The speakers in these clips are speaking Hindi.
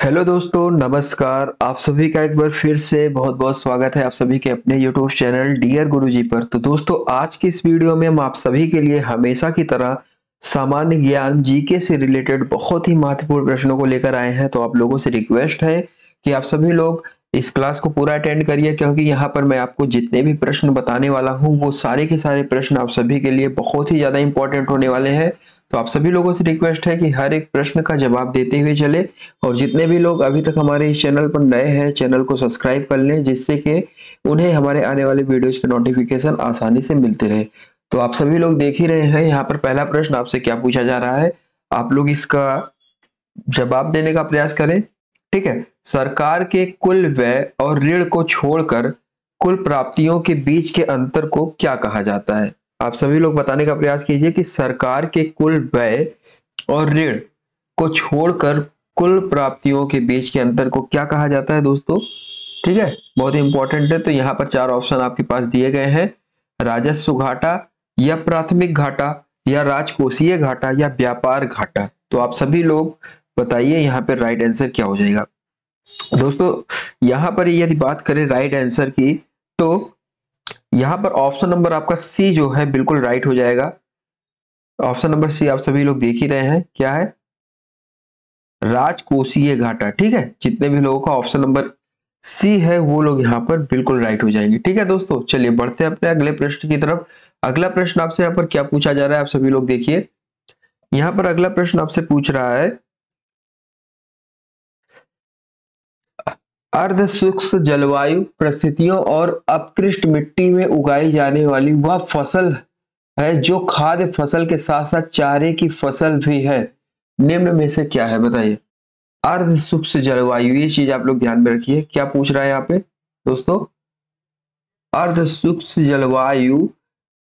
हेलो दोस्तों, नमस्कार। आप सभी का एक बार फिर से बहुत बहुत स्वागत है आप सभी के अपने यूट्यूब चैनल डियर गुरुजी पर। तो दोस्तों, आज की इस वीडियो में हम आप सभी के लिए हमेशा की तरह सामान्य ज्ञान जीके से रिलेटेड बहुत ही महत्वपूर्ण प्रश्नों को लेकर आए हैं। तो आप लोगों से रिक्वेस्ट है कि आप सभी लोग इस क्लास को पूरा अटेंड करिए, क्योंकि यहाँ पर मैं आपको जितने भी प्रश्न बताने वाला हूँ वो सारे के सारे प्रश्न आप सभी के लिए बहुत ही ज्यादा इंपॉर्टेंट होने वाले हैं। तो आप सभी लोगों से रिक्वेस्ट है कि हर एक प्रश्न का जवाब देते हुए चले। और जितने भी लोग अभी तक हमारे इस चैनल पर नए हैं, चैनल को सब्सक्राइब कर लें, जिससे कि उन्हें हमारे आने वाले वीडियोज के नोटिफिकेशन आसानी से मिलते रहे। तो आप सभी लोग देख ही रहे हैं, यहाँ पर पहला प्रश्न आपसे क्या पूछा जा रहा है, आप लोग इसका जवाब देने का प्रयास करें। ठीक है। सरकार के कुल व्यय और ऋण को छोड़कर कुल प्राप्तियों के बीच के अंतर को क्या कहा जाता है? आप सभी लोग बताने का प्रयास कीजिए कि सरकार के कुल व्यय और ऋण को छोड़कर कुल प्राप्तियों के बीच के अंतर को क्या कहा जाता है दोस्तों? ठीक है, बहुत ही इंपॉर्टेंट है। तो यहाँ पर चार ऑप्शन आपके पास दिए गए हैं: राजस्व घाटा, या प्राथमिक घाटा, या राजकोषीय घाटा, या व्यापार घाटा। तो आप सभी लोग बताइए यहाँ पर राइट आंसर क्या हो जाएगा। दोस्तों, यहाँ पर यदि बात करें राइट आंसर की, तो यहाँ पर ऑप्शन नंबर आपका सी जो है बिल्कुल राइट हो जाएगा। ऑप्शन नंबर सी आप सभी लोग देख ही रहे हैं, क्या है? राजकोषीय घाटा। ठीक है, जितने भी लोगों का ऑप्शन नंबर सी है वो लोग यहाँ पर बिल्कुल राइट हो जाएंगे। ठीक है दोस्तों, चलिए बढ़ते हैं अपने अगले प्रश्न की तरफ। अगला प्रश्न आपसे यहाँ पर क्या पूछा जा रहा है, आप सभी लोग देखिए। यहाँ पर अगला प्रश्न आपसे पूछ रहा है, अर्ध शुष्क जलवायु परिस्थितियों और अपकृष्ट मिट्टी में उगाई जाने वाली वह फसल है जो खाद्य फसल के साथ साथ चारे की फसल भी है, निम्न में से क्या है? बताइए। अर्ध शुष्क जलवायु, ये चीज आप लोग ध्यान में रखिए। क्या पूछ रहा है यहाँ पे दोस्तों? अर्ध शुष्क जलवायु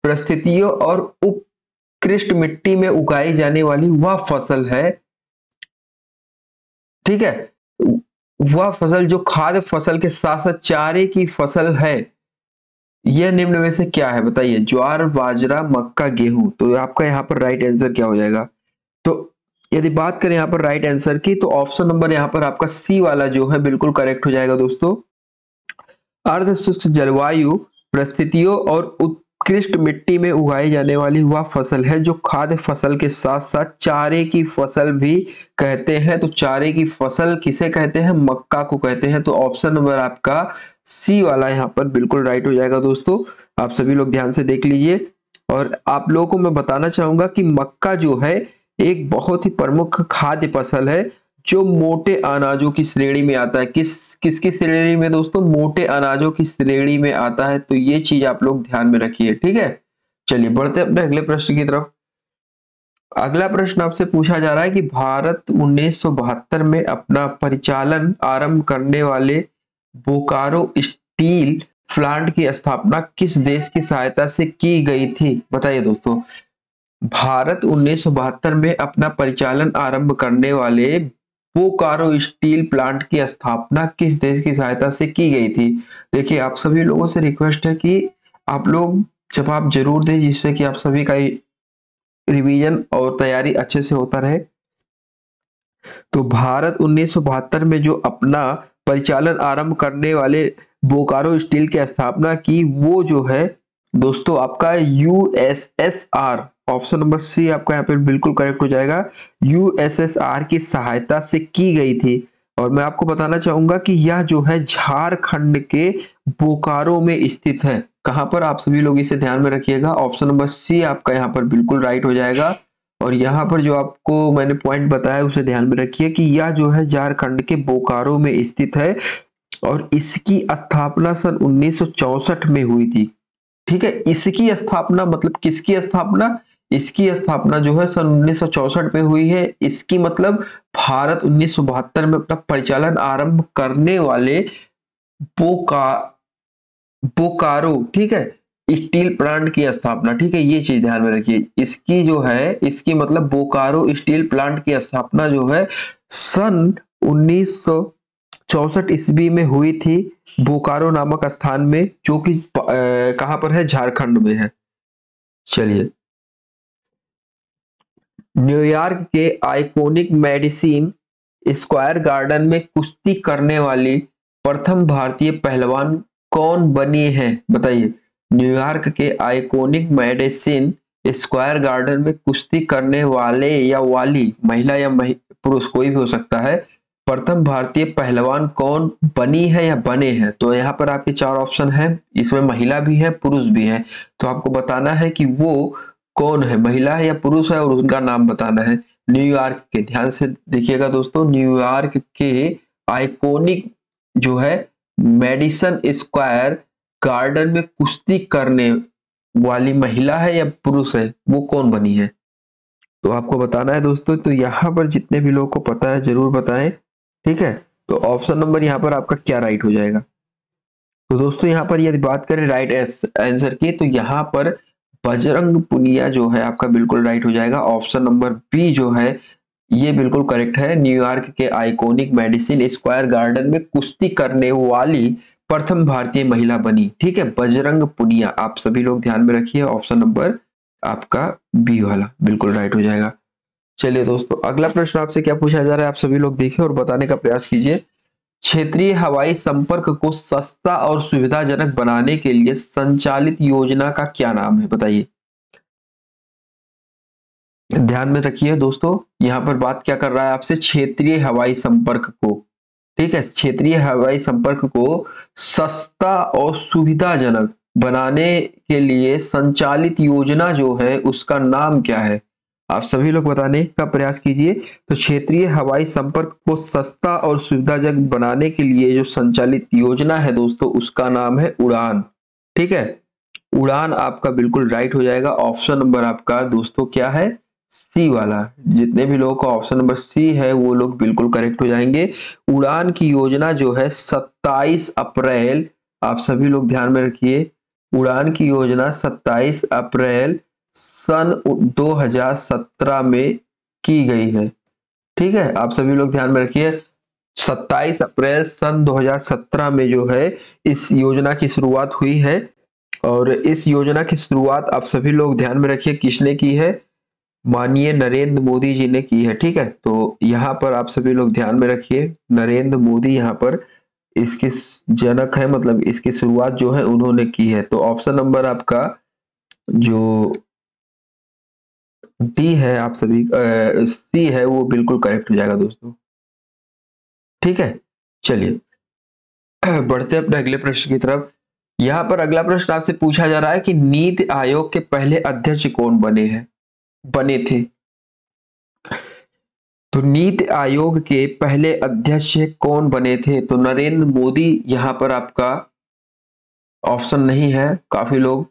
परिस्थितियों और उत्कृष्ट मिट्टी में उगाई जाने वाली वह फसल है, ठीक है, वह फसल जो खाद्य फसल के साथ साथ चारे की फसल है, यह निम्न में से क्या है? बताइए। ज्वार, बाजरा, मक्का, गेहूं। तो आपका यहाँ पर राइट आंसर क्या हो जाएगा? तो यदि बात करें यहाँ पर राइट आंसर की, तो ऑप्शन नंबर यहाँ पर आपका सी वाला जो है बिल्कुल करेक्ट हो जाएगा दोस्तों। अर्ध शुष्क जलवायु परिस्थितियों और उत्कृष्ट मिट्टी में उगाई जाने वाली वह फसल है जो खाद्य फसल के साथ साथ चारे की फसल भी कहते हैं। तो चारे की फसल किसे कहते हैं? मक्का को कहते हैं। तो ऑप्शन नंबर आपका सी वाला यहाँ पर बिल्कुल राइट हो जाएगा दोस्तों। आप सभी लोग ध्यान से देख लीजिए। और आप लोगों को मैं बताना चाहूंगा कि मक्का जो है एक बहुत ही प्रमुख खाद्य फसल है जो मोटे अनाजों की श्रेणी में आता है। किसकी श्रेणी में दोस्तों? मोटे अनाजों की श्रेणी में आता है। तो ये चीज आप लोग ध्यान में रखिए। ठीक है, चलिए बढ़ते हैं अपने अगले प्रश्न की तरफ। अगला प्रश्न आपसे पूछा जा रहा है कि भारत 1972 में अपना परिचालन आरंभ करने वाले बोकारो स्टील प्लांट की स्थापना किस देश की सहायता से की गई थी? बताइए दोस्तों। भारत 1972 में अपना परिचालन आरंभ करने वाले बोकारो स्टील प्लांट की स्थापना किस देश की सहायता से की गई थी? देखिए, आप सभी लोगों से रिक्वेस्ट है कि आप लोग जवाब जरूर दें, जिससे कि आप सभी का रिवीजन और तैयारी अच्छे से होता रहे। तो भारत 1972 में जो अपना परिचालन आरंभ करने वाले बोकारो स्टील की स्थापना की, वो जो है दोस्तों आपका यूएसएसआर, ऑप्शन नंबर सी आपका यहाँ पे बिल्कुल करेक्ट हो जाएगा। यूएसएसआर की सहायता से की गई थी। और मैं आपको बताना चाहूंगा कि यह जो है झारखंड के बोकारो में स्थित है। कहां पर? आप सभी लोग इसे ध्यान में रखिएगा। ऑप्शन नंबर सी आपका यहाँ पर बिल्कुल राइट हो जाएगा। और यहाँ पर जो आपको मैंने पॉइंट बताया उसे ध्यान में रखिए कि यह जो है झारखंड के बोकारो में स्थित है और इसकी स्थापना सन 1964 में हुई थी। ठीक है, इसकी स्थापना मतलब किसकी स्थापना? इसकी स्थापना जो है सन 1964 में हुई है। इसकी मतलब भारत 1972 में अपना परिचालन आरंभ करने वाले बोका बोकारो, ठीक है, स्टील प्लांट की स्थापना। ठीक है, ये चीज ध्यान में रखिए। इसकी जो है, इसकी मतलब बोकारो स्टील प्लांट की स्थापना जो है सन 1964 ईस्वी में हुई थी, बोकारो नामक स्थान में, जो कि कहां पर है? झारखंड में है। चलिए, न्यूयॉर्क के आइकॉनिक मेडिसिन स्क्वायर गार्डन में कुश्ती करने वाली प्रथम भारतीय पहलवान कौन बनी है? बताइए। न्यूयॉर्क के आइकॉनिक मैडिसन स्क्वायर गार्डन में कुश्ती करने वाले या वाली, महिला या पुरुष कोई भी हो सकता है, प्रथम भारतीय पहलवान कौन बनी है या बने हैं? तो यहाँ पर आपके चार ऑप्शन है, इसमें महिला भी है पुरुष भी है, तो आपको बताना है कि वो कौन है, महिला है या पुरुष है, और उनका नाम बताना है। न्यूयॉर्क के, ध्यान से देखिएगा दोस्तों, न्यूयॉर्क के आइकॉनिक जो है मैडिसन स्क्वायर गार्डन में कुश्ती करने वाली महिला है या पुरुष है, वो कौन बनी है, तो आपको बताना है दोस्तों। तो यहाँ पर जितने भी लोगों को पता है जरूर बताएं, ठीक है। तो ऑप्शन नंबर यहाँ पर आपका क्या राइट हो जाएगा? तो दोस्तों यहाँ पर यदि बात करें राइट आंसर की, तो यहाँ पर बजरंग पुनिया जो है आपका बिल्कुल राइट हो जाएगा। ऑप्शन नंबर बी जो है ये बिल्कुल करेक्ट है। न्यूयॉर्क के आइकॉनिक मैडिसन स्क्वायर गार्डन में कुश्ती करने वाली प्रथम भारतीय महिला बनी, ठीक है, बजरंग पुनिया। आप सभी लोग ध्यान में रखिए, ऑप्शन नंबर आपका बी वाला बिल्कुल राइट हो जाएगा। चलिए दोस्तों, अगला प्रश्न आपसे क्या पूछा जा रहा है, आप सभी लोग देखिए और बताने का प्रयास कीजिए। क्षेत्रीय हवाई संपर्क को सस्ता और सुविधाजनक बनाने के लिए संचालित योजना का क्या नाम है? बताइए। ध्यान में रखिए दोस्तों, यहाँ पर बात क्या कर रहा है आपसे, क्षेत्रीय हवाई संपर्क को, ठीक है, क्षेत्रीय हवाई संपर्क को सस्ता और सुविधाजनक बनाने के लिए संचालित योजना जो है उसका नाम क्या है? आप सभी लोग बताने का प्रयास कीजिए। तो क्षेत्रीय हवाई संपर्क को सस्ता और सुविधाजनक बनाने के लिए जो संचालित योजना है दोस्तों, उसका नाम है उड़ान, ठीक है। उड़ान आपका बिल्कुल राइट हो जाएगा। ऑप्शन नंबर आपका दोस्तों क्या है? सी वाला। जितने भी लोगों का ऑप्शन नंबर सी है वो लोग बिल्कुल करेक्ट हो जाएंगे। उड़ान की योजना जो है 27 अप्रैल, आप सभी लोग ध्यान में रखिए, उड़ान की योजना 27 अप्रैल सन 2017 में की गई है, ठीक है। आप सभी लोग ध्यान में रखिए, 27 अप्रैल सन 2017 में जो है इस योजना की शुरुआत हुई है। और इस योजना की शुरुआत आप सभी लोग ध्यान में रखिए किसने की है? माननीय नरेंद्र मोदी जी ने की है, ठीक है। तो यहाँ पर आप सभी लोग ध्यान में रखिए, नरेंद्र मोदी यहाँ पर इसके जनक है, मतलब इसकी शुरुआत जो है उन्होंने की है। तो ऑप्शन नंबर आपका जो डी है, आप सभी सी है, वो बिल्कुल करेक्ट हो जाएगा दोस्तों, ठीक है। चलिए बढ़ते अपने अगले प्रश्न की तरफ। यहाँ पर अगला प्रश्न आपसे पूछा जा रहा है कि नीति आयोग के पहले अध्यक्ष कौन बने थे? तो नीति आयोग के पहले अध्यक्ष कौन बने थे? तो नरेंद्र मोदी यहाँ पर आपका ऑप्शन नहीं है, काफी लोग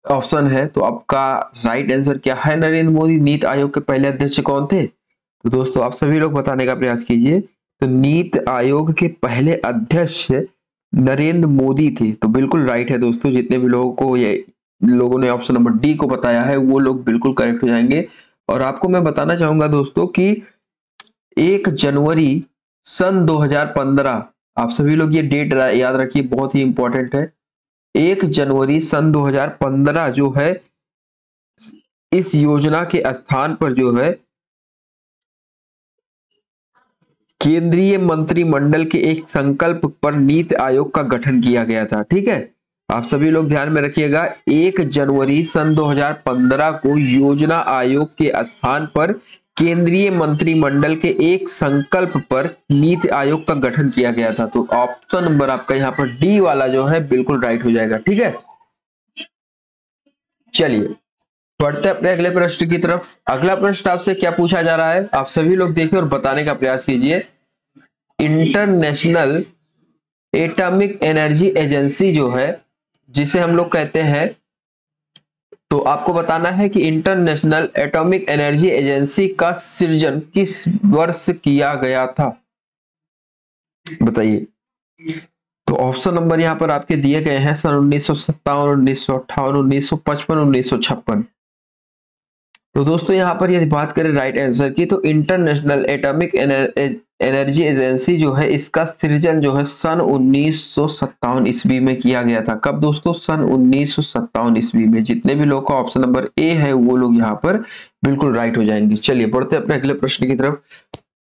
ऑप्शन है, तो आपका राइट आंसर क्या है? नरेंद्र मोदी नीति आयोग के पहले अध्यक्ष कौन थे? तो दोस्तों आप सभी लोग बताने का प्रयास कीजिए। तो नीति आयोग के पहले अध्यक्ष नरेंद्र मोदी थे, तो बिल्कुल राइट है दोस्तों। जितने भी लोगों ने ऑप्शन नंबर डी को बताया है वो लोग बिल्कुल करेक्ट हो जाएंगे। और आपको मैं बताना चाहूंगा दोस्तों कि 1 जनवरी सन 2015, आप सभी लोग ये डेट याद रखिए, बहुत ही इंपॉर्टेंट है। 1 जनवरी सन 2015 जो है इस योजना के स्थान पर जो है केंद्रीय मंत्रिमंडल के एक संकल्प पर नीति आयोग का गठन किया गया था, ठीक है। आप सभी लोग ध्यान में रखिएगा, 1 जनवरी सन 2015 को योजना आयोग के स्थान पर केंद्रीय मंत्रिमंडल के एक संकल्प पर नीति आयोग का गठन किया गया था। तो ऑप्शन नंबर आपका यहाँ पर डी वाला जो है बिल्कुल राइट हो जाएगा, ठीक है। चलिए बढ़ते अपने अगले प्रश्न की तरफ। अगला प्रश्न आपसे क्या पूछा जा रहा है, आप सभी लोग देखिए और बताने का प्रयास कीजिए। इंटरनेशनल एटॉमिक एनर्जी एजेंसी जो है, जिसे हम लोग कहते हैं, तो आपको बताना है कि इंटरनेशनल एटॉमिक एनर्जी एजेंसी का सृजन किस वर्ष किया गया था? बताइए। तो ऑप्शन नंबर यहाँ पर आपके दिए गए हैं, सन 1957, 1958, 1955, 1956। तो दोस्तों यहाँ पर यदि बात करें राइट आंसर की, तो इंटरनेशनल एटॉमिक एनर्जी एजेंसी जो है इसका सृजन जो है सन 1957 ईस्वी में किया गया था। कब दोस्तों? सन 1957 ईस्वी में। जितने भी लोग का ऑप्शन नंबर ए है वो लोग यहाँ पर बिल्कुल राइट हो जाएंगे। चलिए बढ़ते अपने अगले प्रश्न की तरफ।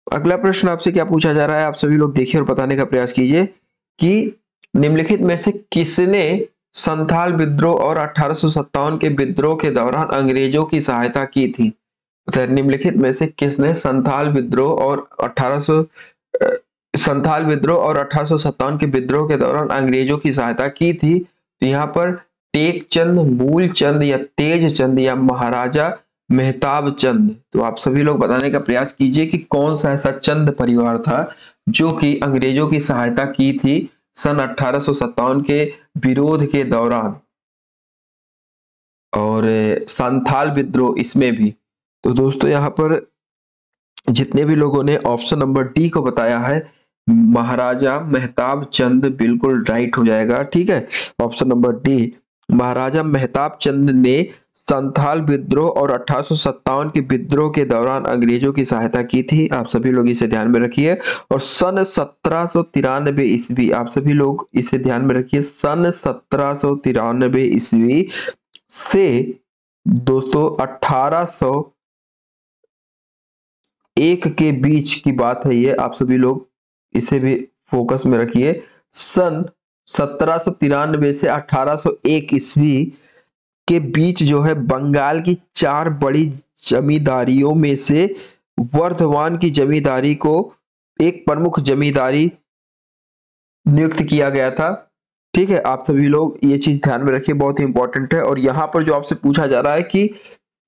अगला प्रश्न आपसे क्या पूछा जा रहा है, आप सभी लोग देखिए और बताने का प्रयास कीजिए कि निम्नलिखित में से किसने संथाल विद्रोह और 1857 के विद्रोह के दौरान अंग्रेजों की सहायता की थी। तो निम्नलिखित में से किसने संथाल विद्रोह और 1857 के विद्रोह के दौरान अंग्रेजों की सहायता की थी। तो यहाँ पर टेकचंद, मूलचंद या तेजचंद या महाराजा मेहताब चंद। तो आप सभी लोग बताने का प्रयास कीजिए कि कौन सा ऐसा चंद परिवार था जो कि अंग्रेजों की सहायता की थी सन 1857 के विरोध के दौरान, और संथाल विद्रोह इसमें भी। तो दोस्तों यहाँ पर जितने भी लोगों ने ऑप्शन नंबर डी को बताया है, महाराजा मेहताब चंद, बिल्कुल राइट हो जाएगा। ठीक है, ऑप्शन नंबर डी, महाराजा मेहताब चंद ने संथाल विद्रोह और 1857 के विद्रोह के दौरान अंग्रेजों की सहायता की थी। आप सभी लोग इसे ध्यान में रखिए। और सन 1793 ईस्वी, आप सभी लोग इसे ध्यान में रखिए, सन 1793 ईस्वी से दोस्तों 1801 के बीच की बात है ये, आप सभी लोग इसे भी फोकस में रखिए। सन 1793 से 1801 ईस्वी के बीच जो है बंगाल की 4 बड़ी जमींदारियों में से वर्धमान की जमींदारी को एक प्रमुख जमींदारी नियुक्त किया गया था। ठीक है, आप सभी लोग ये चीज ध्यान में रखिए, बहुत ही इंपॉर्टेंट है। और यहाँ पर जो आपसे पूछा जा रहा है कि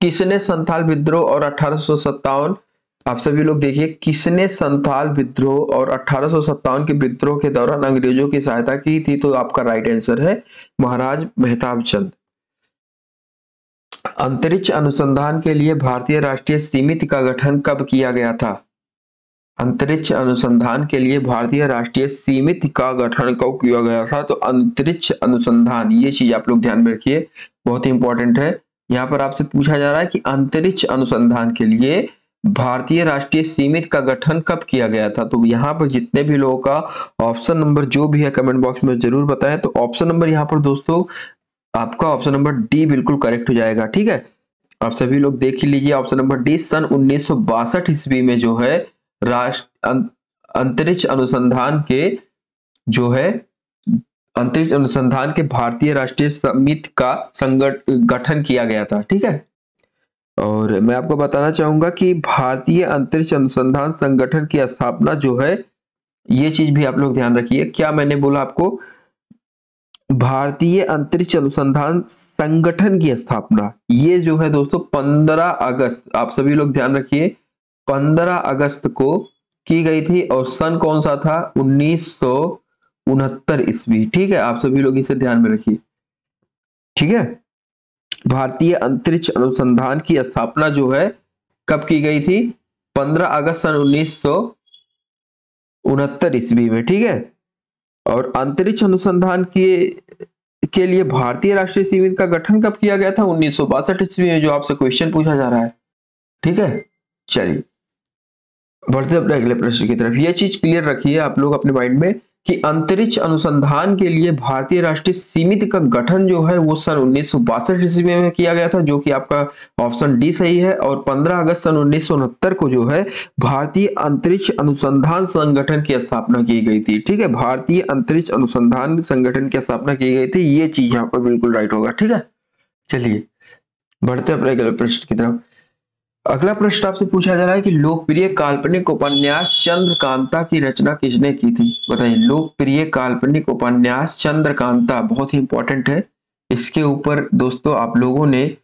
किसने संथाल विद्रोह और 1857, आप सभी लोग देखिए, किसने संथाल विद्रोह और 1857 के विद्रोह के दौरान अंग्रेजों की सहायता की थी। तो आपका राइट आंसर है महाराज मेहताब चंद। अंतरिक्ष अनुसंधान के लिए भारतीय राष्ट्रीय समिति का गठन कब किया गया था। अंतरिक्ष अनुसंधान के लिए भारतीय राष्ट्रीय समिति का गठन कब किया गया था। तो अंतरिक्ष अनुसंधान, ये चीज आप लोग ध्यान में रखिए, बहुत ही इंपॉर्टेंट है। यहाँ पर आपसे पूछा जा रहा है कि अंतरिक्ष अनुसंधान के लिए भारतीय राष्ट्रीय समिति का गठन कब किया गया था। तो यहाँ पर जितने भी लोगों का ऑप्शन नंबर जो भी है कमेंट बॉक्स में जरूर बताएं। तो ऑप्शन नंबर यहाँ पर दोस्तों आपका ऑप्शन नंबर डी बिल्कुल करेक्ट हो जाएगा। ठीक है, आप सभी लोग देख ही लीजिए, ऑप्शन नंबर डी, सन 1962 ईस्वी में जो है अंतरिक्ष अनुसंधान के जो है अंतरिक्ष अनुसंधान के भारतीय राष्ट्रीय समिति का गठन किया गया था। ठीक है, और मैं आपको बताना चाहूंगा कि भारतीय अंतरिक्ष अनुसंधान संगठन की स्थापना जो है, ये चीज भी आप लोग ध्यान रखिए, क्या मैंने बोला आपको, भारतीय अंतरिक्ष अनुसंधान संगठन की स्थापना, ये जो है दोस्तों 15 अगस्त, आप सभी लोग ध्यान रखिए, 15 अगस्त को की गई थी। और सन कौन सा था, 1969 ईस्वी। ठीक है, आप सभी लोग इसे ध्यान में रखिए। ठीक है, भारतीय अंतरिक्ष अनुसंधान की स्थापना जो है कब की गई थी, 15 अगस्त सन 1969 ईस्वी में। ठीक है, और अंतरिक्ष अनुसंधान के लिए भारतीय राष्ट्रीय समिति का गठन कब किया गया था, 1962 ईस्वी में, जो आपसे क्वेश्चन पूछा जा रहा है। ठीक है, चलिए बढ़ते अपने अगले प्रश्न की तरफ। यह चीज क्लियर रखिए आप लोग अपने माइंड में कि अंतरिक्ष अनुसंधान के लिए भारतीय राष्ट्रीय समिति का गठन जो है वो सन 1962 ईस्वी में किया गया था, जो कि आपका ऑप्शन डी सही है। और 15 अगस्त सन 1969 को जो है भारतीय अंतरिक्ष अनुसंधान संगठन की स्थापना की गई थी। ठीक है, भारतीय अंतरिक्ष अनुसंधान संगठन की स्थापना की गई थी, ये चीज यहाँ पर बिल्कुल राइट होगा। ठीक है, चलिए बढ़ते अपने अगले प्रश्न की तरफ। अगला प्रश्न आपसे पूछा जा रहा है कि लोकप्रिय काल्पनिक उपन्यास चंद्रकांता की रचना किसने की थी। बताइए, लोकप्रिय काल्पनिक उपन्यास चंद्रकांता, बहुत ही इंपॉर्टेंट है। इसके ऊपर दोस्तों आप लोगों ने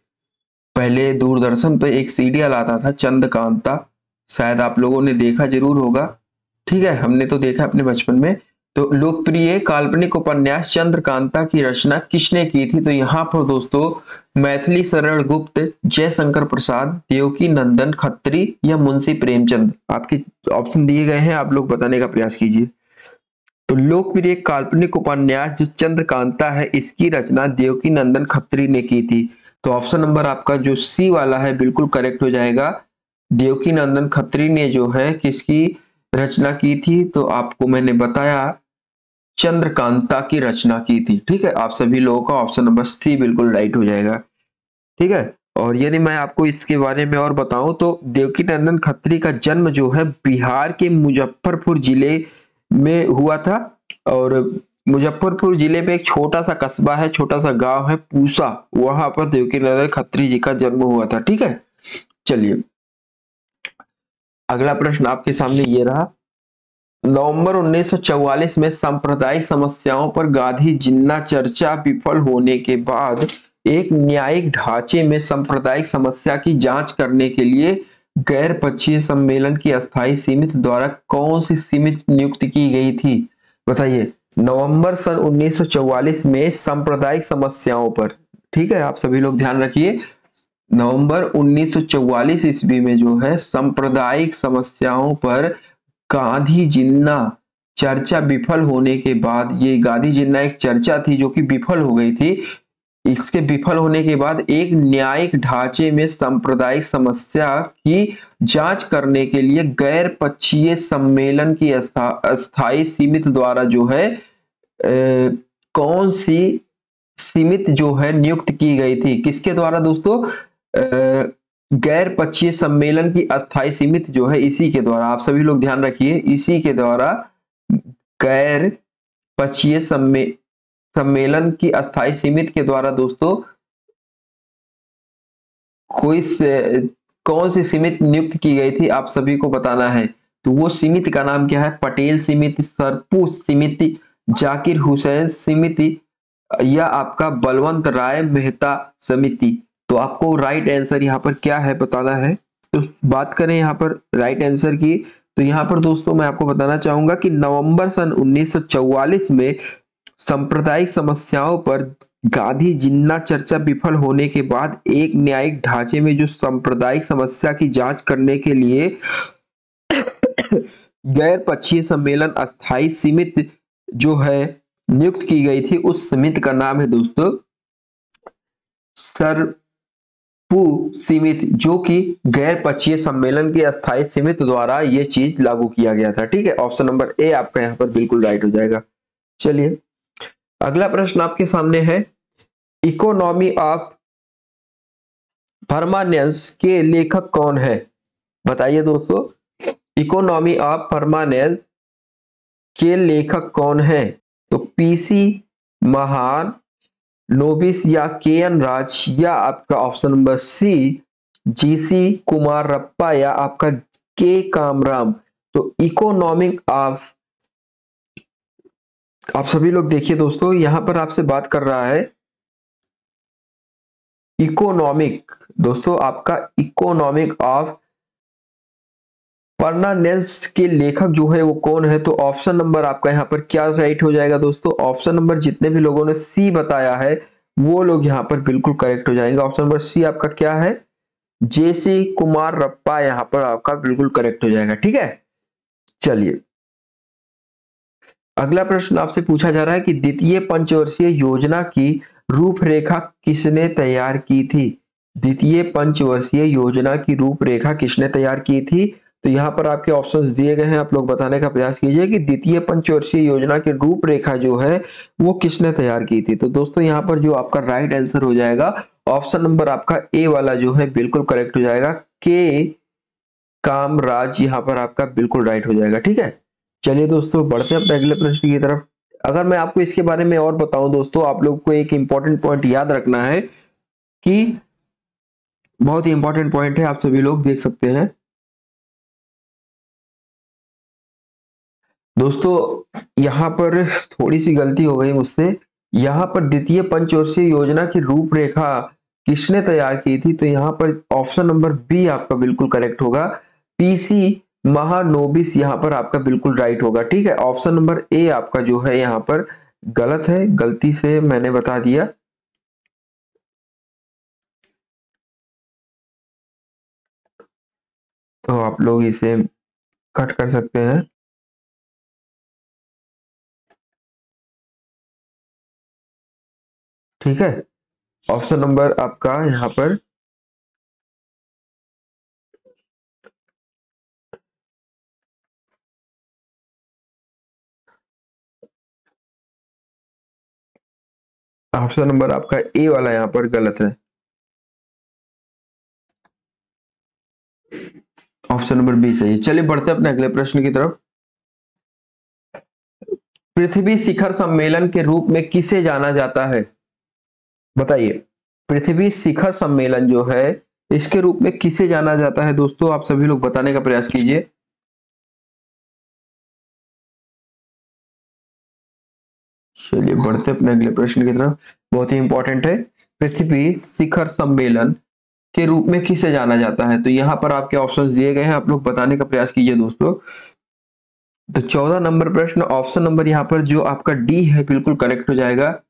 पहले दूरदर्शन पे एक सीरियल आता था चंद्रकांता, शायद आप लोगों ने देखा जरूर होगा। ठीक है, हमने तो देखा अपने बचपन में। तो लोकप्रिय काल्पनिक उपन्यास चंद्रकांता की रचना किसने की थी। तो यहाँ पर दोस्तों मैथिली शरण गुप्त, जयशंकर प्रसाद, देवकी नंदन खत्री या मुंशी प्रेमचंद, आपके ऑप्शन दिए गए हैं, आप लोग बताने का प्रयास कीजिए। तो लोकप्रिय काल्पनिक उपन्यास जो चंद्रकांता है, इसकी रचना देवकी नंदन खत्री ने की थी। तो ऑप्शन नंबर आपका जो सी वाला है बिल्कुल करेक्ट हो जाएगा। देवकी नंदन खत्री ने जो है किसकी रचना की थी, तो आपको मैंने बताया चंद्रकांता की रचना की थी। ठीक है, आप सभी लोगों का ऑप्शन नंबर सी बिल्कुल राइट हो जाएगा। ठीक है, और यदि मैं आपको इसके बारे में और बताऊं तो देवकीनंदन खत्री का जन्म जो है बिहार के मुजफ्फरपुर जिले में हुआ था। और मुजफ्फरपुर जिले में एक छोटा सा कस्बा है, छोटा सा गांव है पूसा, वहां पर देवकीनंदन खत्री जी का जन्म हुआ था। ठीक है, चलिए अगला प्रश्न आपके सामने ये रहा। नवंबर 1944 में सांप्रदायिक समस्याओं पर गांधी जिन्ना चर्चा विफल होने के बाद एक न्यायिक ढांचे में सांप्रदायिक समस्या की जांच करने के लिए गैर पक्षीय सम्मेलन की अस्थायी समिति द्वारा कौन सी समिति नियुक्त की गई थी? बताइए। नवंबर सन 1944 में सांप्रदायिक समस्याओं पर, ठीक है आप सभी लोग ध्यान रखिए, नवंबर 1944 ईस्वी में जो है सांप्रदायिक समस्याओं पर गांधी जिन्ना चर्चा विफल होने के बाद, ये गांधी जिन्ना एक चर्चा थी जो कि विफल हो गई थी, इसके विफल होने के बाद एक न्यायिक ढांचे में सांप्रदायिक समस्या की जांच करने के लिए गैर पक्षीय सम्मेलन की अस्थायी समिति द्वारा जो है कौन सी समिति जो है नियुक्त की गई थी? किसके द्वारा दोस्तों? गैर पक्षीय सम्मेलन की अस्थायी समिति जो है इसी के द्वारा, आप सभी लोग ध्यान रखिए, इसी के द्वारा गैर पक्षीय सम्मेलन की अस्थायी समिति के द्वारा दोस्तों कौन सी समिति नियुक्त की गई थी आप सभी को बताना है। तो वो समिति का नाम क्या है? पटेल समिति, सरपू समिति, जाकिर हुसैन समिति या आपका बलवंत राय मेहता समिति। तो आपको राइट आंसर यहाँ पर क्या है बताना है। तो बात करें यहाँ पर राइट आंसर की, तो यहाँ पर दोस्तों मैं आपको बताना चाहूंगा कि नवंबर सन 1944 में सांप्रदायिक समस्याओं पर गांधी जिन्ना चर्चा विफल होने के बाद एक न्यायिक ढांचे में जो सांप्रदायिक समस्या की जांच करने के लिए गैर पक्षीय सम्मेलन अस्थायी समिति जो है नियुक्त की गई थी, उस समिति का नाम है दोस्तों सरपू समिति, जो कि गैर पक्षीय सम्मेलन की अस्थायी समिति द्वारा यह चीज लागू किया गया था। ठीक है, ऑप्शन नंबर ए आपका यहाँ पर बिल्कुल राइट हो जाएगा। चलिए अगला प्रश्न आपके सामने है, इकोनॉमी ऑफ परमानेंस के लेखक कौन है? बताइए दोस्तों, इकोनॉमी ऑफ परमानेंस के लेखक कौन है? तो पीसी महान, नोबिस या के एन राज या आपका option number C GC Kumarappa या आपका के कामराम। तो इकोनॉमिक ऑफ, आप सभी लोग देखिए दोस्तों, यहां पर आपसे बात कर रहा है इकोनॉमिक, दोस्तों आपका इकोनॉमिक ऑफ परमानेंस के लेखक जो है वो कौन है? तो ऑप्शन नंबर आपका यहाँ पर क्या राइट हो जाएगा दोस्तों? ऑप्शन नंबर जितने भी लोगों ने सी बताया है वो लोग यहाँ पर बिल्कुल करेक्ट हो जाएंगे। ऑप्शन नंबर सी आपका क्या है? जेसी कुमार रप्पा यहाँ पर आपका बिल्कुल करेक्ट हो जाएगा। ठीक है, चलिए अगला प्रश्न आपसे पूछा जा रहा है कि द्वितीय पंचवर्षीय योजना की रूपरेखा किसने तैयार की थी? द्वितीय पंचवर्षीय योजना की रूपरेखा किसने तैयार की थी? तो यहाँ पर आपके ऑप्शंस दिए गए हैं, आप लोग बताने का प्रयास कीजिए कि द्वितीय पंचवर्षीय योजना की रूपरेखा जो है वो किसने तैयार की थी। तो दोस्तों यहाँ पर जो आपका राइट आंसर हो जाएगा ऑप्शन नंबर आपका ए वाला जो है बिल्कुल करेक्ट हो जाएगा, के कामराज यहाँ पर आपका बिल्कुल राइट हो जाएगा। ठीक है, चलिए दोस्तों बढ़ते हैं अपने अगले प्रश्न की तरफ। अगर मैं आपको इसके बारे में और बताऊं दोस्तों, आप लोग को एक इंपॉर्टेंट पॉइंट याद रखना है कि बहुत ही इंपॉर्टेंट पॉइंट है, आप सभी लोग देख सकते हैं दोस्तों, यहाँ पर थोड़ी सी गलती हो गई मुझसे। यहाँ पर द्वितीय पंचवर्षीय योजना की रूपरेखा किसने तैयार की थी? तो यहाँ पर ऑप्शन नंबर बी आपका बिल्कुल करेक्ट होगा, पीसी महानोबिस यहाँ पर आपका बिल्कुल राइट होगा। ठीक है, ऑप्शन नंबर ए आपका जो है यहाँ पर गलत है, गलती से मैंने बता दिया। तो आप लोग इसे कट कर सकते हैं। ठीक है, ऑप्शन नंबर आपका यहाँ पर ऑप्शन नंबर आपका ए वाला यहाँ पर गलत है। ऑप्शन नंबर बी सही है। चलिए बढ़ते हैं अपने अगले प्रश्न की तरफ। पृथ्वी शिखर सम्मेलन के रूप में किसे जाना जाता है? बताइए, पृथ्वी शिखर सम्मेलन जो है इसके रूप में किसे जाना जाता है दोस्तों? आप सभी लोग बताने का प्रयास कीजिए। चलिए बढ़ते अपने अगले प्रश्न की तरफ, बहुत ही इंपॉर्टेंट है। पृथ्वी शिखर सम्मेलन के रूप में किसे जाना जाता है? तो यहाँ पर आपके ऑप्शंस दिए गए हैं, आप लोग बताने का प्रयास कीजिए दोस्तों। तो 14 नंबर प्रश्न, ऑप्शन नंबर यहाँ पर जो आपका डी है बिल्कुल करेक्ट हो जाएगा,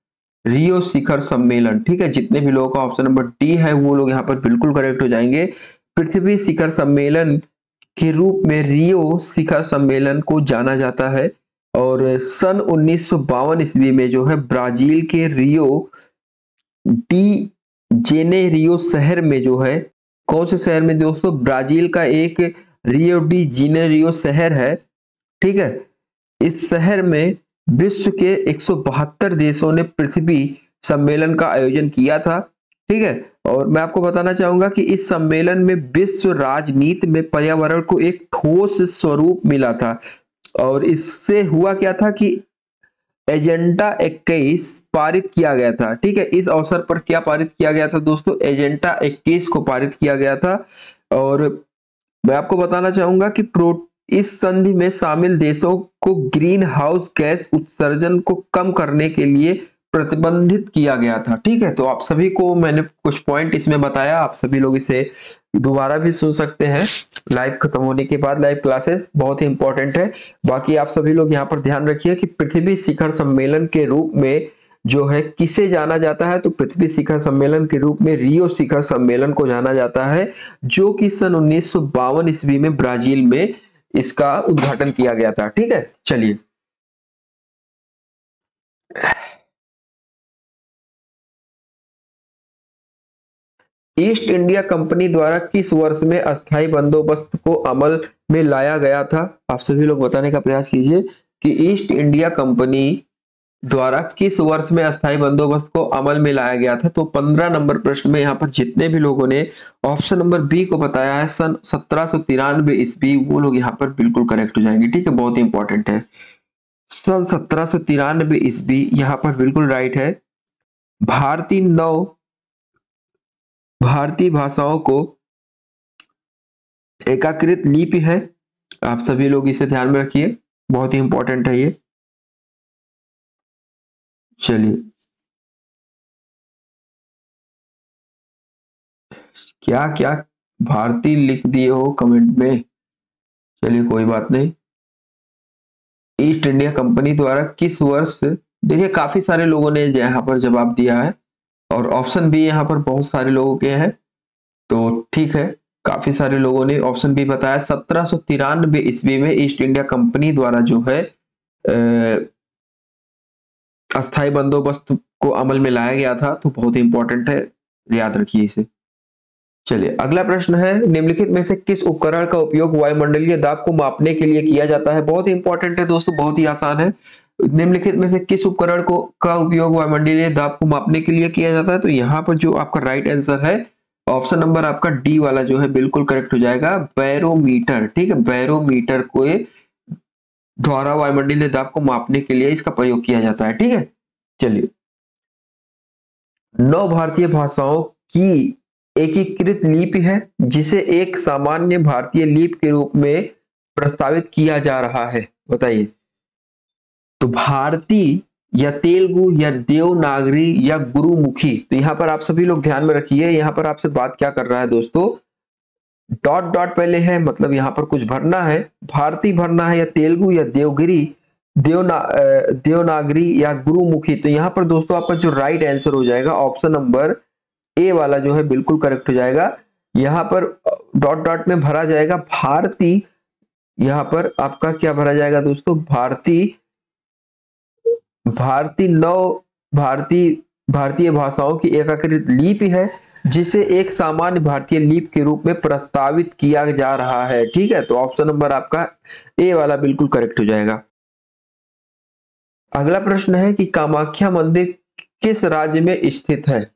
रियो शिखर सम्मेलन। ठीक है, जितने भी लोगों का ऑप्शन नंबर डी है वो लोग यहाँ पर बिल्कुल करेक्ट हो जाएंगे। पृथ्वी शिखर सम्मेलन के रूप में रियो शिखर सम्मेलन को जाना जाता है। और सन 1952 ईस्वी में जो है ब्राजील के रियो डी जेनेरियो शहर में जो है, कौन से शहर में दोस्तों? ब्राजील का एक रियो डी जेनेरियो शहर है। ठीक है, इस शहर में विश्व के 172 देशों ने पृथ्वी सम्मेलन का आयोजन किया था। ठीक है, और मैं आपको बताना चाहूंगा कि इस सम्मेलन में विश्व राजनीति में पर्यावरण को एक ठोस स्वरूप मिला था। और इससे हुआ क्या था कि एजेंडा 21 पारित किया गया था। ठीक है, इस अवसर पर क्या पारित किया गया था दोस्तों? एजेंडा 21 को पारित किया गया था। और मैं आपको बताना चाहूंगा कि इस संधि में शामिल देशों को ग्रीन हाउस गैस उत्सर्जन को कम करने के लिए प्रतिबंधित किया गया था। ठीक है, तो आप सभी को मैंने कुछ पॉइंट इसमें बताया, आप सभी लोग इसे दोबारा भी सुन सकते हैं लाइव खत्म होने के बाद। लाइव क्लासेस बहुत ही इंपॉर्टेंट है। बाकी आप सभी लोग यहाँ पर ध्यान रखिए कि पृथ्वी शिखर सम्मेलन के रूप में जो है किसे जाना जाता है? तो पृथ्वी शिखर सम्मेलन के रूप में रियो शिखर सम्मेलन को जाना जाता है, जो कि सन 1952 ईस्वी में ब्राजील में इसका उद्घाटन किया गया था। ठीक है, चलिए ईस्ट इंडिया कंपनी द्वारा किस वर्ष में अस्थायी बंदोबस्त को अमल में लाया गया था? आप सभी लोग बताने का प्रयास कीजिए कि ईस्ट इंडिया कंपनी द्वारा किस वर्ष में अस्थायी बंदोबस्त को अमल में लाया गया था? तो 15 नंबर प्रश्न में यहाँ पर जितने भी लोगों ने ऑप्शन नंबर बी को बताया है सन 1793 ईस्वी, वो लोग यहाँ पर बिल्कुल करेक्ट हो जाएंगे। ठीक है, बहुत ही इंपॉर्टेंट है। सन 1793 ईस्वी यहाँ पर बिल्कुल राइट है। भारतीय भाषाओं को एकीकृत लिपि है। आप सभी लोग इसे ध्यान में रखिए, बहुत ही इंपॉर्टेंट है ये। चलिए, क्या क्या भारतीय लिख दिए हो कमेंट में, चलिए कोई बात नहीं। ईस्ट इंडिया कंपनी द्वारा किस वर्ष, देखिए काफी सारे लोगों ने यहाँ पर जवाब दिया है और ऑप्शन बी यहाँ पर बहुत सारे लोगों के हैं, तो ठीक है, काफी सारे लोगों ने ऑप्शन बी बताया। 1793 ईस्वी में ईस्ट इंडिया कंपनी द्वारा जो है अस्थायी बंदोबस्त को अमल में लाया गया था, तो बहुत ही इंपॉर्टेंट है, याद रखिए इसे। चलिए अगला प्रश्न है, निम्नलिखित में से किस उपकरण का उपयोग वायुमंडलीय दाब को मापने के लिए किया जाता है? बहुत ही इंपॉर्टेंट है दोस्तों, बहुत ही आसान है। निम्नलिखित में से किस उपकरण को का उपयोग वायुमंडलीय दाब को मापने के लिए किया जाता है? तो यहाँ पर जो आपका राइट आंसर है ऑप्शन नंबर आपका डी वाला जो है बिल्कुल करेक्ट हो जाएगा, बैरोमीटर। ठीक है, बैरोमीटर को द्वारा वायुमंडलीय दाब को मापने के लिए इसका प्रयोग किया जाता है। ठीक है, चलिए 9 भारतीय भाषाओं की एकीकृत लिपि है जिसे एक सामान्य भारतीय लिपि के रूप में प्रस्तावित किया जा रहा है, बताइए। तो भारतीय या तेलुगु या देवनागरी या गुरुमुखी, तो यहां पर आप सभी लोग ध्यान में रखिए, यहां पर आपसे बात क्या कर रहा है दोस्तों, डॉट डॉट पहले है, मतलब यहां पर कुछ भरना है, भारतीय भरना है या तेलुगु या देवनागरी या गुरुमुखी। तो यहां पर दोस्तों आपका जो राइट आंसर हो जाएगा ऑप्शन नंबर ए वाला जो है बिल्कुल करेक्ट हो जाएगा। यहां पर डॉट डॉट में भरा जाएगा भारतीय, यहां पर आपका क्या भरा जाएगा दोस्तों, भारतीय भाषाओं की एकीकृत लिपि है जिसे एक सामान्य भारतीय लिपि के रूप में प्रस्तावित किया जा रहा है। ठीक है, तो ऑप्शन नंबर आपका ए वाला बिल्कुल करेक्ट हो जाएगा। अगला प्रश्न है कि कामाख्या मंदिर किस राज्य में स्थित है?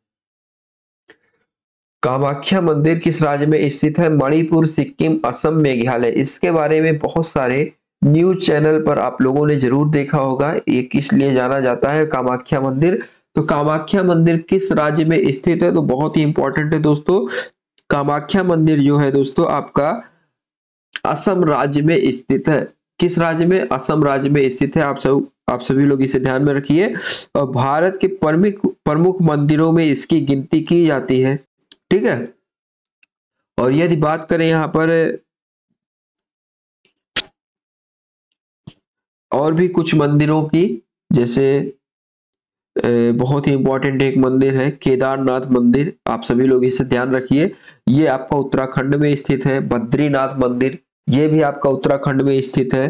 कामाख्या मंदिर किस राज्य में स्थित है? मणिपुर, सिक्किम, असम, मेघालय। इसके बारे में बहुत सारे न्यूज चैनल पर आप लोगों ने जरूर देखा होगा। ये किस लिए जाना जाता है कामाख्या मंदिर? तो कामाख्या मंदिर किस राज्य में स्थित है? तो बहुत ही इंपॉर्टेंट है दोस्तों। कामाख्या मंदिर जो है दोस्तों आपका असम राज्य में स्थित है। किस राज्य में? असम राज्य में स्थित है। आप सभी लोग इसे ध्यान में रखिए। और भारत के प्रमुख प्रमुख मंदिरों में इसकी गिनती की जाती है। ठीक है। और यदि बात करें यहाँ पर और भी कुछ मंदिरों की, जैसे बहुत ही इंपॉर्टेंट एक मंदिर है केदारनाथ मंदिर। आप सभी लोग इसे ध्यान रखिए। ये आपका उत्तराखंड में स्थित है। बद्रीनाथ मंदिर, ये भी आपका उत्तराखंड में स्थित है।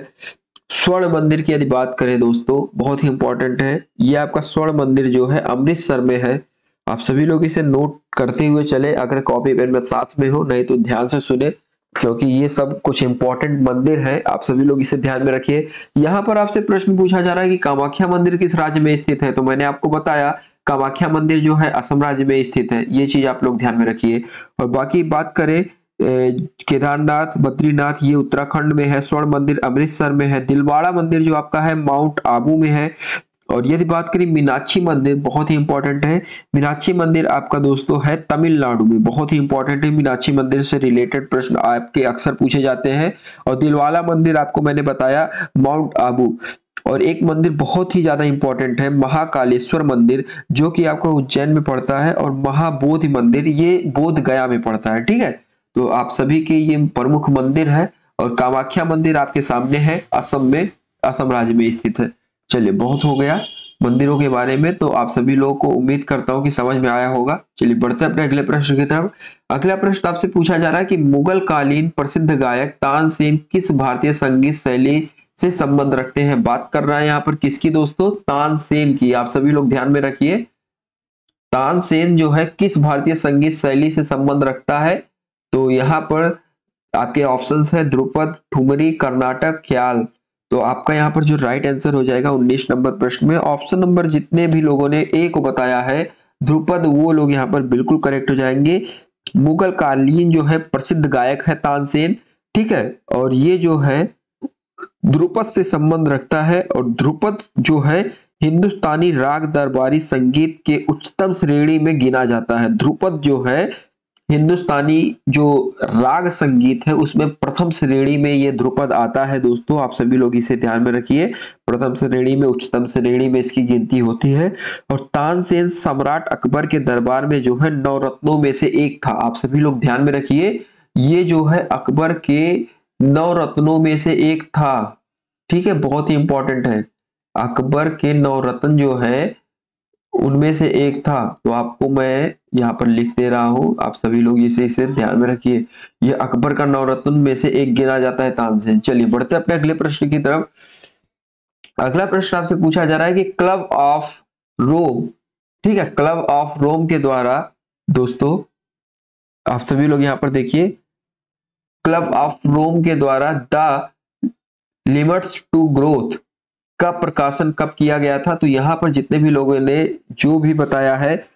स्वर्ण मंदिर की यदि बात करें दोस्तों, बहुत ही इंपॉर्टेंट है। ये आपका स्वर्ण मंदिर जो है अमृतसर में है। आप सभी लोग इसे नोट करते हुए चले, अगर कॉपी पेन में साथ में हो, नहीं तो ध्यान से सुने, क्योंकि ये सब कुछ इंपॉर्टेंट मंदिर है। आप सभी लोग इसे ध्यान में रखिए। यहाँ पर आपसे प्रश्न पूछा जा रहा है कि कामाख्या मंदिर किस राज्य में स्थित है? तो मैंने आपको बताया कामाख्या मंदिर जो है असम राज्य में स्थित है। ये चीज आप लोग ध्यान में रखिए। और बाकी बात करें केदारनाथ, बद्रीनाथ, ये उत्तराखंड में है। स्वर्ण मंदिर अमृतसर में है। दिलवाड़ा मंदिर जो आपका है माउंट आबू में है। और यदि बात करें मीनाक्षी मंदिर, बहुत ही इंपॉर्टेंट है। मीनाक्षी मंदिर आपका दोस्तों है तमिलनाडु में। बहुत ही इंपॉर्टेंट है। मीनाक्षी मंदिर से रिलेटेड प्रश्न आपके अक्सर पूछे जाते हैं। और दिलवाड़ा मंदिर आपको मैंने बताया माउंट आबू। और एक मंदिर बहुत ही ज्यादा इंपॉर्टेंट है महाकालेश्वर मंदिर, जो कि आपको उज्जैन में पड़ता है। और महाबोधि मंदिर, ये बोध गया में पड़ता है। ठीक है। तो आप सभी के ये प्रमुख मंदिर है। और कामाख्या मंदिर आपके सामने है, असम में, असम राज्य में स्थित है। चलिए, बहुत हो गया मंदिरों के बारे में। तो आप सभी लोगों को उम्मीद करता हूं कि समझ में आया होगा। चलिए बढ़ते हैं अपने अगले प्रश्न की तरफ। अगला प्रश्न आपसे पूछा जा रहा है कि मुगल कालीन प्रसिद्ध गायक तानसेन किस भारतीय संगीत शैली से संबंध रखते हैं? बात कर रहा है यहाँ पर किसकी दोस्तों? तानसेन की। आप सभी लोग ध्यान में रखिए, तानसेन जो है किस भारतीय संगीत शैली से संबंध रखता है? तो यहाँ पर आपके ऑप्शंस है ध्रुपद, ठुमरी, कर्नाटक, ख्याल। तो आपका यहाँ पर जो राइट आंसर हो जाएगा 19 नंबर प्रश्न में, ऑप्शन नंबर जितने भी लोगों ने ए को बताया है ध्रुपद, वो लोग यहाँ पर बिल्कुल करेक्ट हो जाएंगे। मुगल कालीन जो है प्रसिद्ध गायक है तानसेन। ठीक है। और ये जो है ध्रुपद से संबंध रखता है। और ध्रुपद जो है हिंदुस्तानी राग दरबारी संगीत के उच्चतम श्रेणी में गिना जाता है। ध्रुपद जो है हिंदुस्तानी जो राग संगीत है उसमें प्रथम श्रेणी में ये ध्रुपद आता है दोस्तों। आप सभी लोग इसे ध्यान में रखिए। प्रथम श्रेणी में, उच्चतम श्रेणी में इसकी गिनती होती है। और तानसेन सम्राट अकबर के दरबार में जो है नवरत्नों में से एक था। आप सभी लोग ध्यान में रखिए, ये जो है अकबर के नवरत्नों में से एक था। ठीक है, बहुत ही इंपॉर्टेंट है। अकबर के नवरत्न जो है उनमें से एक था। तो आपको मैं यहाँ पर लिख दे रहा हूं, आप सभी लोग इसे ध्यान में रखिए। ये अकबर का नवरत्न में से एक गिना जाता है तानसेन। चलिए बढ़ते हैं अपने अगले प्रश्न की तरफ। अगला प्रश्न आपसे पूछा जा रहा है कि क्लब ऑफ रोम, ठीक है, क्लब ऑफ रोम के द्वारा दोस्तों, आप सभी लोग यहाँ पर देखिए, क्लब ऑफ रोम के द्वारा द लिमिट्स टू ग्रोथ का प्रकाशन कब किया गया था? तो यहाँ पर जितने भी लोगों ने जो भी बताया है,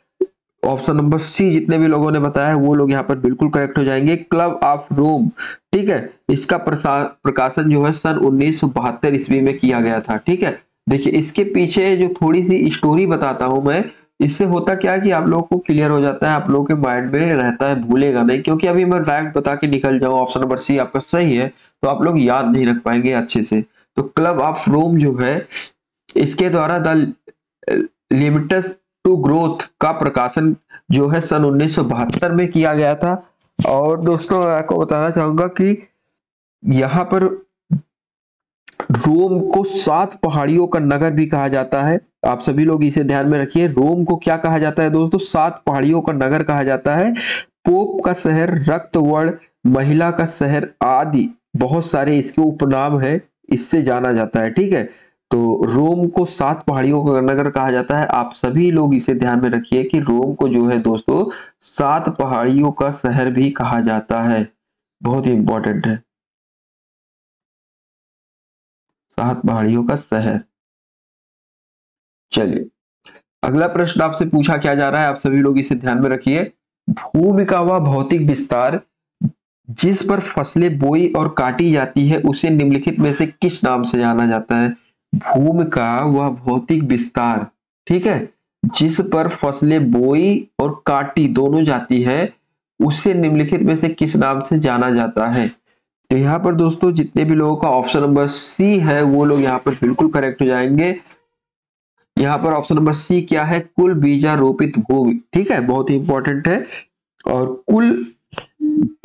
ऑप्शन नंबर सी जितने भी लोगों ने बताया है, वो लोग यहाँ पर बिल्कुल करेक्ट हो जाएंगे। क्लब ऑफ रोम, ठीक है, इसका प्रकाशन जो है सन 1972 ईस्वी में किया गया था। ठीक है। देखिए, इसके पीछे जो थोड़ी सी स्टोरी बताता हूं मैं, इससे होता क्या है कि आप लोगों को क्लियर हो जाता है, आप लोगों के माइंड में रहता है, भूलेगा नहीं। क्योंकि अभी मैं डायरेक्ट बता के निकल जाऊं ऑप्शन नंबर सी आपका सही है, तो आप लोग याद नहीं रख पाएंगे अच्छे से। तो क्लब ऑफ रोम जो है, इसके द्वारा द लिमिट्स टू ग्रोथ का प्रकाशन जो है सन 1972 में किया गया था। और दोस्तों मैं आपको बताना चाहूंगा कि यहाँ पर रोम को 7 पहाड़ियों का नगर भी कहा जाता है। आप सभी लोग इसे ध्यान में रखिए। रोम को क्या कहा जाता है दोस्तों? 7 पहाड़ियों का नगर कहा जाता है। पोप का शहर, रक्तवर्ण, महिला का शहर आदि बहुत सारे इसके उपनाम है, इससे जाना जाता है। ठीक है। तो रोम को 7 पहाड़ियों का नगर कहा जाता है। आप सभी लोग इसे ध्यान में रखिए कि रोम को जो है दोस्तों 7 पहाड़ियों का शहर भी कहा जाता है। बहुत ही इंपॉर्टेंट है, 7 पहाड़ियों का शहर। चलिए, अगला प्रश्न आपसे पूछा क्या जा रहा है, आप सभी लोग इसे ध्यान में रखिए। भूमि का वह भौतिक विस्तार जिस पर फसलें बोई और काटी जाती है उसे निम्नलिखित में से किस नाम से जाना जाता है? भूमि का वह भौतिक विस्तार, ठीक है, जिस पर फसलें बोई और काटी दोनों जाती है उसे निम्नलिखित में से किस नाम से जाना जाता है? तो यहाँ पर दोस्तों जितने भी लोगों का ऑप्शन नंबर सी है वो लोग यहाँ पर बिल्कुल करेक्ट हो जाएंगे। यहाँ पर ऑप्शन नंबर सी क्या है? कुल बीजारोपित भूमि, ठीक है, बहुत ही इंपॉर्टेंट है। और कुल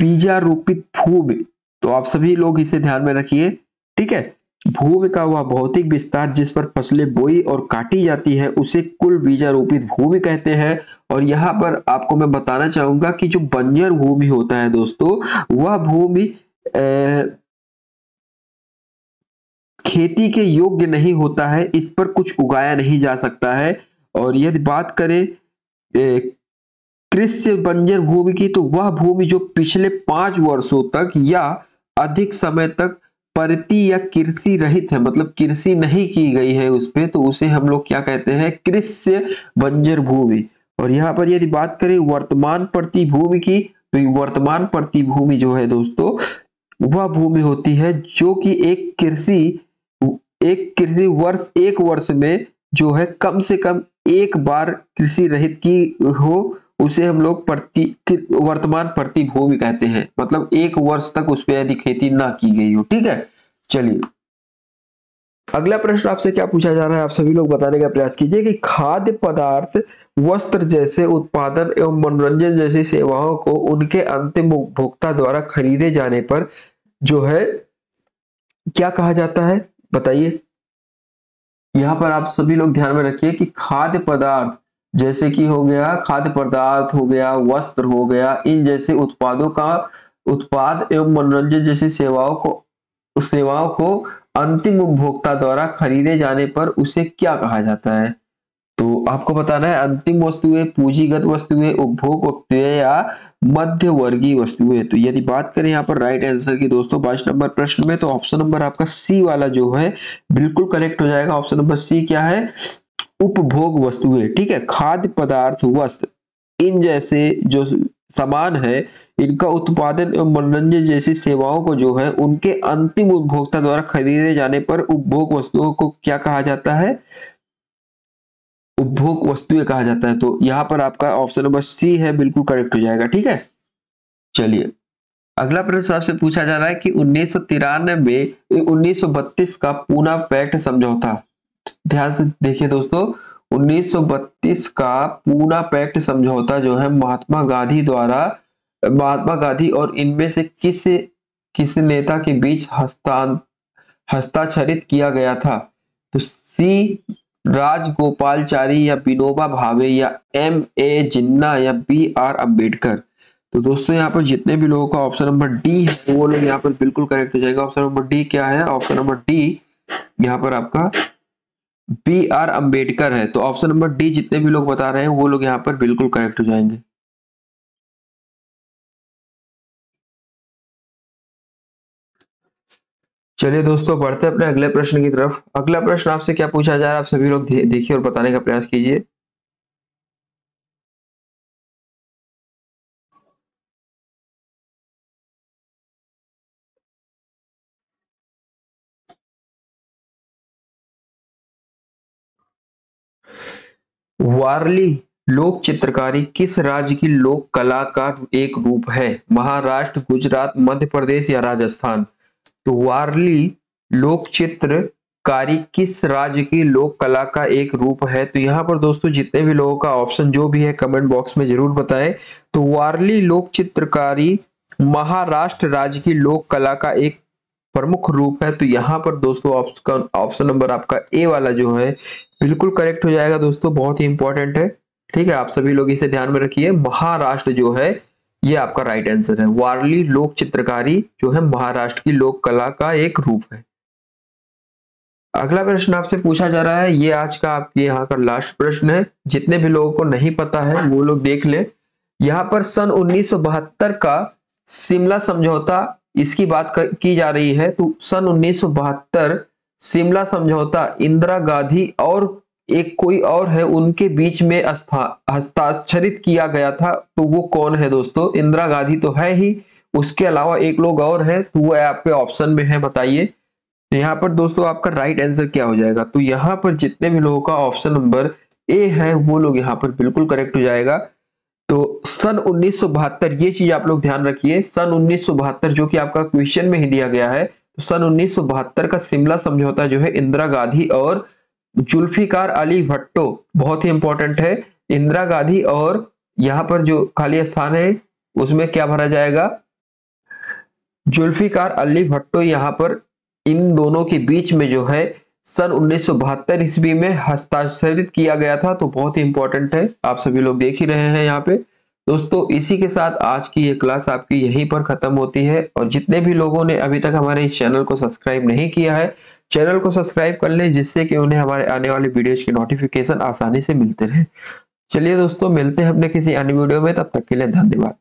बीजारोपित भूमि, तो आप सभी लोग इसे ध्यान में रखिए, ठीक है। भूमि का वह भौतिक विस्तार जिस पर फसलें बोई और काटी जाती है उसे कुल बीजारोपित भूमि कहते हैं। और यहाँ पर आपको मैं बताना चाहूंगा कि जो बंजर भूमि होता है दोस्तों, वह भूमि खेती के योग्य नहीं होता है, इस पर कुछ उगाया नहीं जा सकता है। और यदि बात करें कृषि बंजर भूमि की, तो वह भूमि जो पिछले 5 वर्षों तक या अधिक समय तक परती या कृषि रहित है, मतलब कृषि नहीं की गई है उस पे, तो उसे हम लोग क्या कहते हैं? कृषि बंजर भूमि। और यहाँ पर यदि बात करें वर्तमान परती भूमि की, तो वर्तमान परती भूमि जो है दोस्तों, वह भूमि होती है जो कि एक कृषि वर्ष, एक वर्ष में जो है कम से कम एक बार कृषि रहित की हो, उसे हम लोग वर्तमान परती भूमि कहते हैं। मतलब एक वर्ष तक उस पर यदि खेती ना की गई हो, ठीक है। चलिए अगला प्रश्न आपसे क्या पूछा जा रहा है, आप सभी लोग बताने का प्रयास कीजिए कि खाद्य पदार्थ, वस्त्र जैसे उत्पादन एवं मनोरंजन जैसी सेवाओं को उनके अंतिम उपभोक्ता द्वारा खरीदे जाने पर जो है क्या कहा जाता है? बताइए। यहाँ पर आप सभी लोग ध्यान में रखिए कि खाद्य पदार्थ जैसे कि हो गया, खाद्य पदार्थ हो गया, वस्त्र हो गया, इन जैसे उत्पादों का उत्पाद एवं मनोरंजन जैसी सेवाओं को अंतिम उपभोक्ता द्वारा खरीदे जाने पर उसे क्या कहा जाता है? तो आपको बताना है अंतिम वस्तुएं, पूंजीगत वस्तुएं, उपभोग वस्तुएं या मध्य वर्गीय वस्तुएं। तो यदि बात करें यहाँ पर राइट आंसर की दोस्तों 22 नंबर प्रश्न में, तो ऑप्शन नंबर आपका सी वाला जो है बिल्कुल करेक्ट हो जाएगा। ऑप्शन नंबर सी क्या है? उपभोग वस्तुएं, ठीक है। खाद्य पदार्थ, वस्त्र, इन जैसे जो सामान है, इनका उत्पादन एवं मनोरंजन जैसी सेवाओं को जो है उनके अंतिम उपभोक्ता द्वारा खरीदे जाने पर उपभोग वस्तुओं को क्या कहा जाता है? उपभोग वस्तुएं कहा जाता है। तो यहाँ पर आपका ऑप्शन नंबर सी है बिल्कुल करेक्ट हो जाएगा, ठीक है। चलिए अगला प्रश्न आपसे पूछा जा रहा है कि 1932 का पूना पैक्ट समझौता, ध्यान से देखिए दोस्तों, 1932 का पूना पैक्ट समझौता जो है महात्मा गांधी और इनमें से किस नेता के बीच हस्ताक्षरित किया गया था? तो सी राजगोपालचारी या विनोबा भावे या M.A. जिन्ना या B.R. अम्बेडकर। तो दोस्तों यहाँ पर जितने भी लोगों का ऑप्शन नंबर डी है वो लोग यहाँ पर बिल्कुल करेक्ट हो जाएगा। ऑप्शन नंबर डी क्या है? ऑप्शन नंबर डी यहाँ पर आपका B.R. अम्बेडकर है। तो ऑप्शन नंबर डी जितने भी लोग बता रहे हैं वो लोग यहाँ पर बिल्कुल करेक्ट हो जाएंगे। चलिए दोस्तों बढ़ते हैं अपने अगले प्रश्न की तरफ। अगला प्रश्न आपसे क्या पूछा जा रहा है, आप सभी लोग देखिए और बताने का प्रयास कीजिए। वारली लोक चित्रकारी किस राज्य की लोक कला का एक रूप है? महाराष्ट्र, गुजरात, मध्य प्रदेश या राजस्थान? तो वारली लोक चित्रकारी किस राज्य की लोक कला का एक रूप है? तो यहाँ पर दोस्तों जितने भी लोगों का ऑप्शन जो भी है कमेंट बॉक्स में जरूर बताएं। तो वारली लोक चित्रकारी महाराष्ट्र राज्य की लोक कला का एक प्रमुख रूप है। तो यहाँ पर दोस्तों ऑप्शन नंबर आपका ए वाला जो है बिल्कुल करेक्ट हो जाएगा दोस्तों, बहुत ही इंपॉर्टेंट है, ठीक है। आप सभी लोग इसे ध्यान में रखिए, महाराष्ट्र जो है ये आपका राइट आंसर है। वारली लोक चित्रकारी जो है महाराष्ट्र की लोक कला का एक रूप है। अगला प्रश्न आपसे पूछा जा रहा है, ये आज का आपके यहाँ का लास्ट प्रश्न है। जितने भी लोगों को नहीं पता है वो लोग देख ले। यहाँ पर सन 1972 का शिमला समझौता इसकी बात की जा रही है। तो सन 1972 शिमला समझौता इंदिरा गांधी और एक कोई और है उनके बीच में हस्ताक्षरित किया गया था, तो वो कौन है दोस्तों? इंदिरा गांधी तो है ही, उसके अलावा एक लोग और है, तो वो आपके ऑप्शन में है, बताइए। तो यहाँ पर दोस्तों आपका राइट आंसर क्या हो जाएगा? तो यहाँ पर जितने भी लोगों का ऑप्शन नंबर ए है वो लोग यहाँ पर बिल्कुल करेक्ट हो जाएगा। तो सन 1972, ये चीज आप लोग ध्यान रखिए, सन 1972 जो कि आपका क्वेश्चन में ही दिया गया है, तो सन 1972 का शिमला समझौता जो है इंदिरा गांधी और जुल्फिकार अली भट्टो, बहुत ही इंपॉर्टेंट है, इंदिरा गांधी और यहाँ पर जो खाली स्थान है उसमें क्या भरा जाएगा? जुल्फिकार अली भट्टो, यहाँ पर इन दोनों के बीच में जो है सन 1972 ईस्वी में हस्ताक्षरित किया गया था। तो बहुत ही इंपॉर्टेंट है, आप सभी लोग देख ही रहे हैं यहाँ पे। दोस्तों इसी के साथ आज की ये क्लास आपकी यहीं पर खत्म होती है, और जितने भी लोगों ने अभी तक हमारे इस चैनल को सब्सक्राइब नहीं किया है, चैनल को सब्सक्राइब कर लें, जिससे कि उन्हें हमारे आने वाले वीडियोज की नोटिफिकेशन आसानी से मिलते रहे। चलिए दोस्तों, मिलते हैं अपने किसी अन्य वीडियो में, तब तक के लिए धन्यवाद।